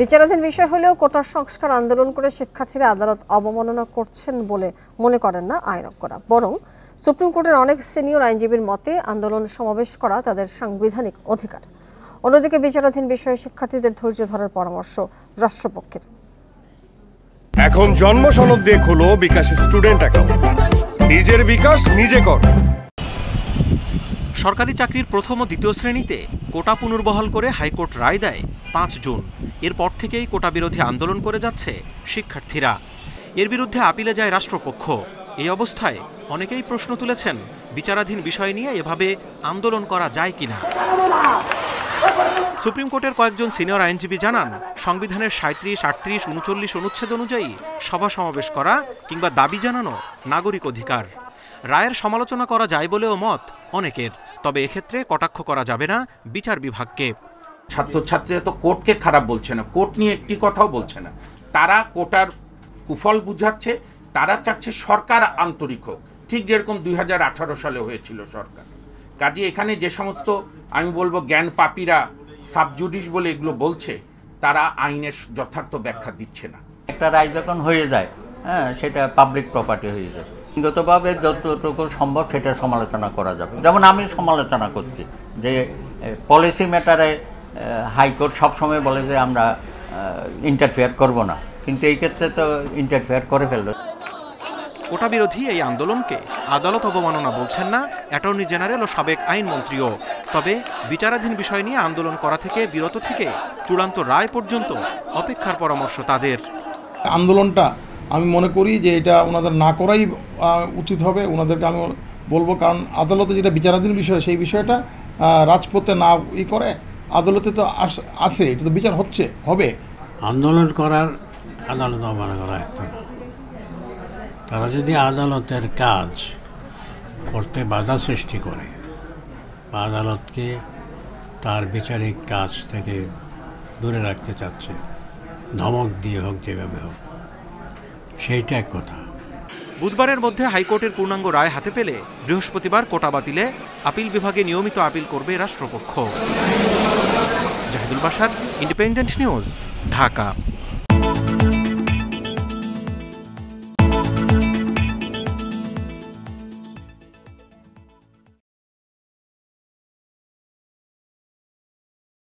বিচারাধীন বিষয় হলেও কোটা সংস্কার আন্দোলন করে শিক্ষার্থীরা আদালত অবমাননা করছেন বলে মনে করেন না আইনজ্ঞরা, বরং সুপ্রিম কোর্টের অনেক সিনিয়র আইনজীবীর মতে আন্দোলন সমাবেশ করা তাদের সাংবিধানিক অধিকার। অন্যদিকে বিচারাধীন বিষয়ে শিক্ষার্থীদের ধৈর্য ধরার পরামর্শ রাষ্ট্রপক্ষের। এখন জন্ম সনদ দিয়ে খোলো বিকাশ স্টুডেন্ট অ্যাকাউন্ট। নিজের বিকাশ নিজে কর। সরকারি চাকরির প্রথম ও দ্বিতীয় শ্রেণীতে কোটা পুনর্বহাল করে হাইকোর্ট রায় দেয় 5 জুন। এরপর থেকেই কোটা বিরোধী আন্দোলন করে যাচ্ছে শিক্ষার্থীরা। এর বিরুদ্ধে আপিলে যায় রাষ্ট্রপক্ষ। এই অবস্থায় অনেকেই প্রশ্ন তুলেছেন, বিচারাধীন বিষয় নিয়ে এভাবে আন্দোলন করা যায় কিনা। সুপ্রিম কোর্টের কয়েকজন সিনিয়র আইনজীবী জানান, সংবিধানের 37, 38, 39 অনুচ্ছেদ অনুযায়ী সভা সমাবেশ করা কিংবা দাবি জানানো নাগরিক অধিকার। রায়ের সমালোচনা করা যায় বলেও মত অনেকের, তবে এক্ষেত্রে কটাক্ষ করা যাবে না বিচার বিভাগকে। ছাত্রছাত্রীরা তো কোর্টকে খারাপ বলছে না, কোর্ট নিয়ে একটি কথাও বলছে না। তারা কোটার কুফল বুঝাচ্ছে, তারা চাচ্ছে সরকার আন্তরিক হোক, ঠিক যেরকম 2018 সালে হয়েছিল সরকার। কাজে এখানে যে সমস্ত আমি বলবো জ্ঞান পাপীরা সাবজুডিস বলে এগুলো বলছে, তারা আইনের যথার্থ ব্যাখ্যা দিচ্ছে না। একটা রায় যখন হয়ে যায়, সেটা পাবলিক প্রপার্টি হয়ে যায়। ব্যক্তিগতভাবে যতটুকু সম্ভব সেটা সমালোচনা করা যাবে। যেমন আমি সমালোচনা করছি যে পলিসি ম্যাটারে হাইকোর্ট সবসময় বলে যে আমরা ইন্টারফেয়ার করব না, কিন্তু এই ক্ষেত্রে তো ইন্টারফেয়ার করে ফেলল। কোটা বিরোধী এই আন্দোলনকে আদালত অবমাননা বলছেন না অ্যাটর্নি জেনারেল ও সাবেক আইনমন্ত্রীও। তবে বিচারাধীন বিষয় নিয়ে আন্দোলন করা থেকে বিরত থেকে চূড়ান্ত রায় পর্যন্ত অপেক্ষার পরামর্শ তাদের। আন্দোলনটা আমি মনে করি যে এটা ওনাদের না করাই উচিত হবে, ওনাদেরকে আমি বলবো। কারণ আদালতে যেটা বিচারাধীন বিষয়, সেই বিষয়টা রাজপথে না করে আদালতে তো আসে, এটা তো বিচার হবে। আন্দোলন করার আদালত অবমাননা করা একটা না। তারা যদি আদালতের কাজ করতে বাধা সৃষ্টি করে বা আদালতকে তার বিচারিক কাজ থেকে দূরে রাখতে চাচ্ছে, ধমক দিয়ে হোক, যেভাবে হোক, সেইটা এক কথা। বুধবারের মধ্যে হাইকোর্টের পূর্ণাঙ্গ রায় হাতে পেলে বৃহস্পতিবার কোটা বাতিলে আপিল বিভাগে নিয়মিত আপিল করবে রাষ্ট্রপক্ষ। Zahidul Bashar, Independent News, Dhaka.